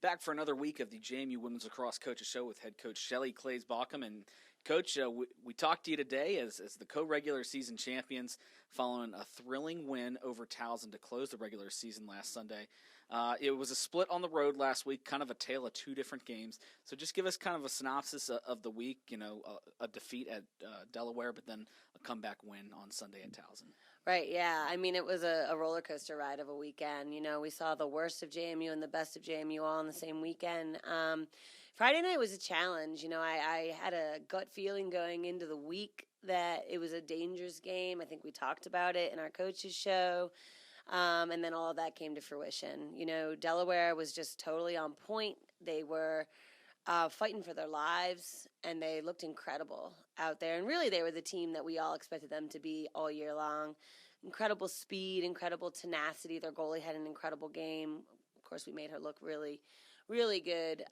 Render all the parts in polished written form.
Back for another week of the JMU Women's Lacrosse Coaches Show with head coach Shelley Klaes-Bawcombe. And Coach, we talked to you today as the co-regular season champions following a thrilling win over Towson to close the regular season last Sunday. It was a split on the road last week, kind of a tale of two different games. So just give us kind of a synopsis of the week, a defeat at Delaware, but then a comeback win on Sunday at Towson. Right, yeah. I mean, it was a roller coaster ride of a weekend. We saw the worst of JMU and the best of JMU all in the same weekend. Friday night was a challenge. I had a gut feeling going into the week that it was a dangerous game. I think we talked about it in our coaches show. And then all of that came to fruition. Delaware was just totally on point. They were fighting for their lives, and they looked incredible out there. And really, they were the team that we all expected them to be all year long. Incredible speed, incredible tenacity. Their goalie had an incredible game. Of course, we made her look really, really good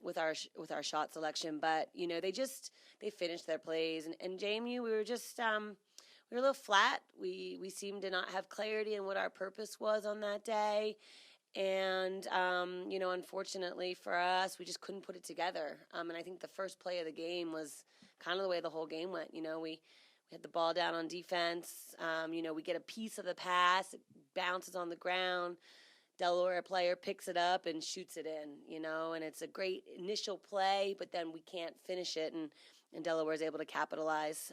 with our shot selection. But they finished their plays. And JMU, we were just we were a little flat. We seemed to not have clarity in what our purpose was on that day. And, unfortunately for us, we just couldn't put it together. And I think the first play of the game was kind of the way the whole game went. We had the ball down on defense. We get a piece of the pass. It bounces on the ground. Delaware player picks it up and shoots it in, and it's a great initial play, but then we can't finish it, and Delaware is able to capitalize.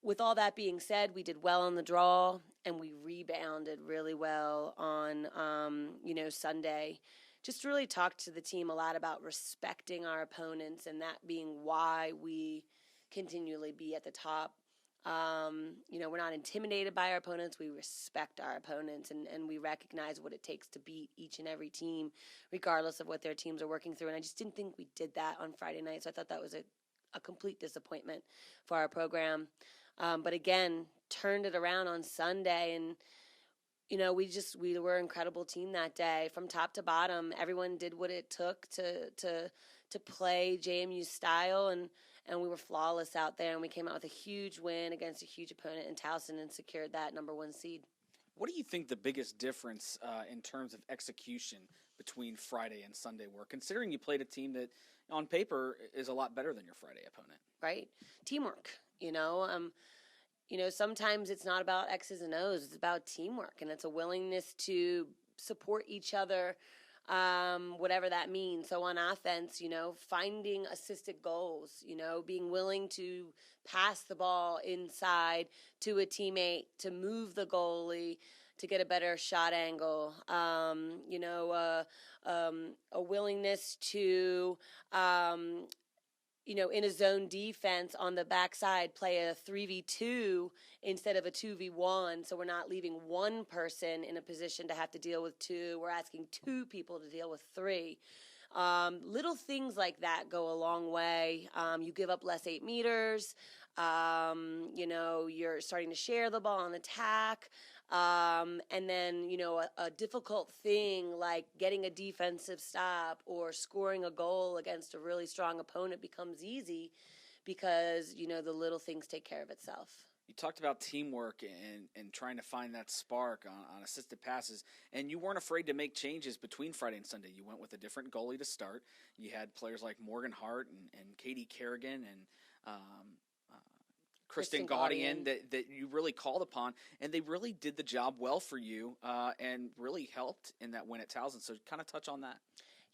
With all that being said, we did well on the draw, and we rebounded really well on, Sunday. Just really talked to the team a lot about respecting our opponents, and that being why we continually be at the top. We're not intimidated by our opponents. We respect our opponents, and we recognize what it takes to beat each and every team, regardless of what their teams are working through. And I just didn't think we did that on Friday night, so I thought that was a complete disappointment for our program. But again, turned it around on Sunday, and we were an incredible team that day from top to bottom. Everyone did what it took to play JMU's style, and we were flawless out there, and we came out with a huge win against a huge opponent in Towson and secured that number 1 seed. What do you think the biggest difference in terms of execution between Friday and Sunday were, considering you played a team that on paper is a lot better than your Friday opponent? Right. Teamwork, sometimes it's not about X's and O's. It's about teamwork, and it's a willingness to support each other, whatever that means. So on offense, finding assisted goals, being willing to pass the ball inside to a teammate, to move the goalie, to get a better shot angle, a willingness to, in a zone defense on the backside, play a 3v2 instead of a 2v1. So we're not leaving one person in a position to have to deal with two. We're asking two people to deal with three. Little things like that go a long way. You give up less 8 meters. You're starting to share the ball on attack. And then, a difficult thing like getting a defensive stop or scoring a goal against a really strong opponent becomes easy because, the little things take care of itself. You talked about teamwork and trying to find that spark on assisted passes, and you weren't afraid to make changes between Friday and Sunday. You went with a different goalie to start. You had players like Morgan Hart and Katie Kerrigan and Kristen Gaudian that you really called upon, and they really did the job well for you and really helped in that win at Towson. So kind of touch on that.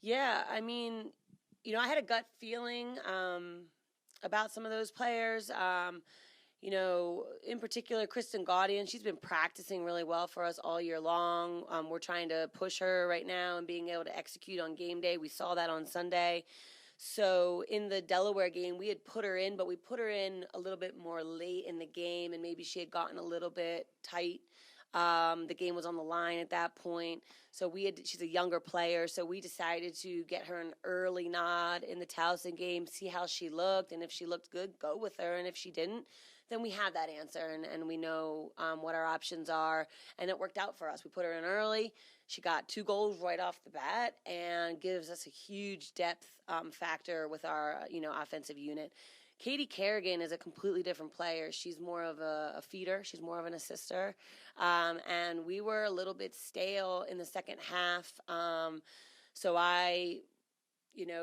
Yeah, I mean, I had a gut feeling about some of those players. In particular, Kristen Gaudian, she's been practicing really well for us all year long. We're trying to push her right now and being able to execute on game day. We saw that on Sunday. So in the Delaware game, we had put her in, but we put her in a little bit more late in the game, and maybe she had gotten a little bit tight. The game was on the line at that point. So she's a younger player, so we decided to get her an early nod in the Towson game, see how she looked, and if she looked good, go with her, and if she didn't, then we have that answer, and we know what our options are, and it worked out for us. We put her in early. She got 2 goals right off the bat and gives us a huge depth factor with our, offensive unit. Katie Kerrigan is a completely different player. She's more of a feeder. She's more of an assister. And we were a little bit stale in the second half. So I,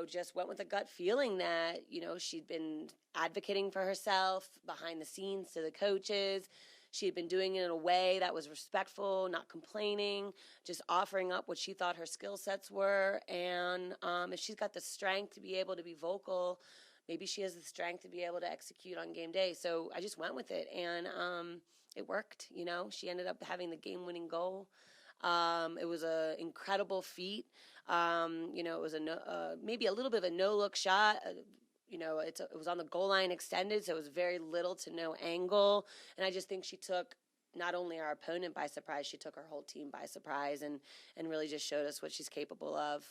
just went with a gut feeling that, she'd been advocating for herself behind the scenes to the coaches. She had been doing it in a way that was respectful, not complaining, just offering up what she thought her skill sets were. And if she's got the strength to be able to be vocal, maybe she has the strength to be able to execute on game day. So I just went with it, and it worked. She ended up having the game-winning goal. It was an incredible feat. It was maybe a little bit of a no-look shot. It was on the goal line extended, so it was very little to no angle. And I just think she took not only our opponent by surprise, she took our whole team by surprise and really just showed us what she's capable of.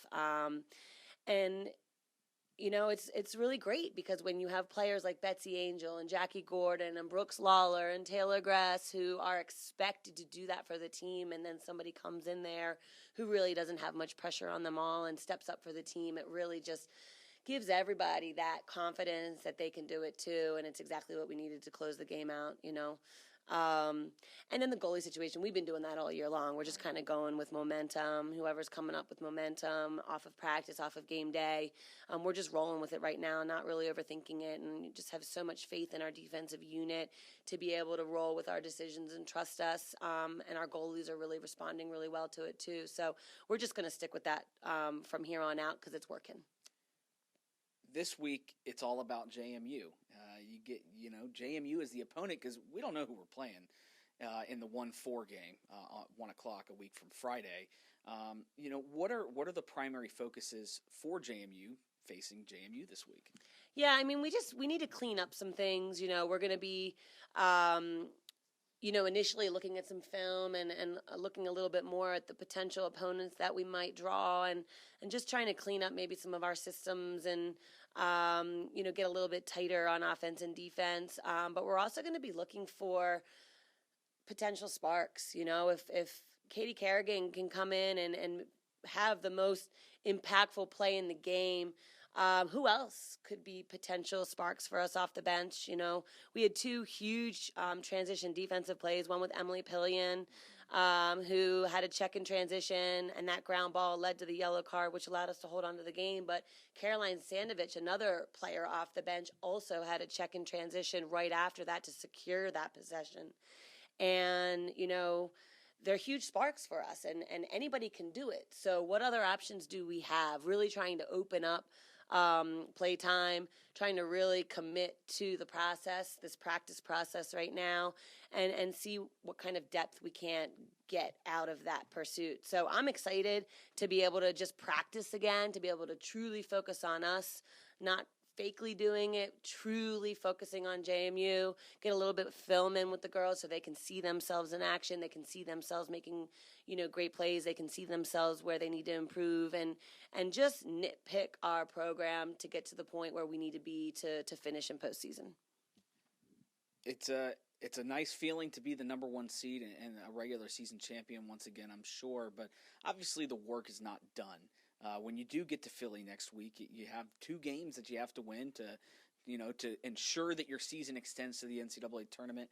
It's really great because when you have players like Betsy Angel and Jackie Gordon and Brooks Lawler and Taylor Grass who are expected to do that for the team, and then somebody comes in there who really doesn't have much pressure on them all and steps up for the team, it really just gives everybody that confidence that they can do it too, and it's exactly what we needed to close the game out, And then the goalie situation, we've been doing that all year long. We're just kind of going with momentum. Whoever's coming up with momentum off of practice, off of game day, we're just rolling with it right now, not really overthinking it, and just have so much faith in our defensive unit to be able to roll with our decisions and trust us. And our goalies are really responding really well to it too. So we're just going to stick with that from here on out because it's working. This week, it's all about JMU. JMU is the opponent because we don't know who we're playing in the 1-4 game, 1 o'clock a week from Friday. What are the primary focuses for JMU facing JMU this week? Yeah, we need to clean up some things. We're going to be, initially looking at some film and looking a little bit more at the potential opponents that we might draw and just trying to clean up maybe some of our systems and, get a little bit tighter on offense and defense. But we're also going to be looking for potential sparks. If Katie Kerrigan can come in and have the most impactful play in the game, who else could be potential sparks for us off the bench? We had two huge transition defensive plays, one with Emily Pillion, who had a check in transition, and that ground ball led to the yellow card, which allowed us to hold on to the game. But Caroline Sandovich, another player off the bench, also had a check in transition right after that to secure that possession. And, they're huge sparks for us, and anybody can do it. So what other options do we have? Really trying to open up play time, trying to really commit to the process, this practice process right now, and see what kind of depth we can get out of that pursuit. So I'm excited to be able to just practice again, to be able to truly focus on us, not fakely doing it, truly focusing on JMU, get a little bit of film in with the girls so they can see themselves in action, they can see themselves making, great plays, they can see themselves where they need to improve, and just nitpick our program to get to the point where we need to be to finish in postseason. It's a nice feeling to be the number one seed and a regular season champion once again, I'm sure, but obviously the work is not done. When you do get to Philly next week, you have 2 games that you have to win to ensure that your season extends to the NCAA tournament.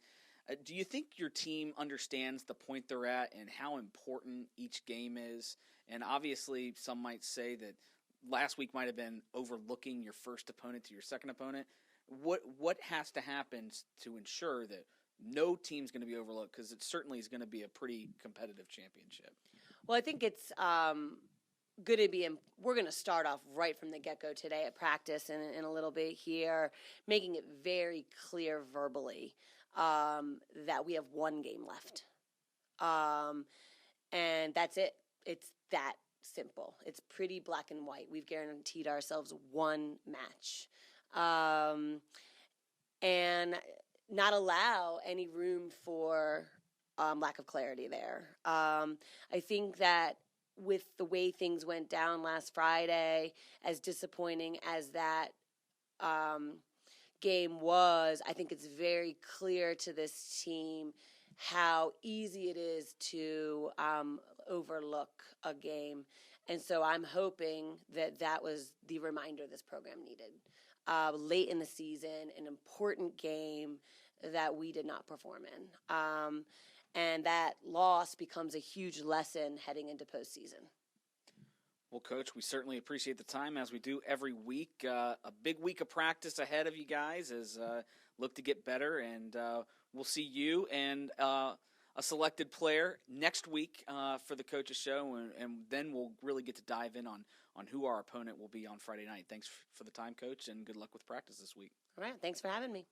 Do you think your team understands the point they're at and how important each game is? And obviously, some might say that last week might have been overlooking your first opponent to your second opponent. What has to happen to ensure that no team's going to be overlooked? Because it certainly is going to be a pretty competitive championship. Well, I think it's we're going to start off right from the get-go today at practice and in a little bit here, making it very clear verbally that we have 1 game left. And that's it. It's that simple. It's pretty black and white. We've guaranteed ourselves 1 match. And not allow any room for lack of clarity there. I think that with the way things went down last Friday, as disappointing as that game was, I think it's very clear to this team how easy it is to overlook a game. And so I'm hoping that was the reminder this program needed. late in the season, an important game that we did not perform in. And that loss becomes a huge lesson heading into postseason. Well, Coach, we certainly appreciate the time, as we do every week. A big week of practice ahead of you guys as look to get better, and we'll see you and a selected player next week for the Coaches Show, and then we'll really get to dive in on who our opponent will be on Friday night. Thanks for the time, Coach, and good luck with practice this week. All right, thanks for having me.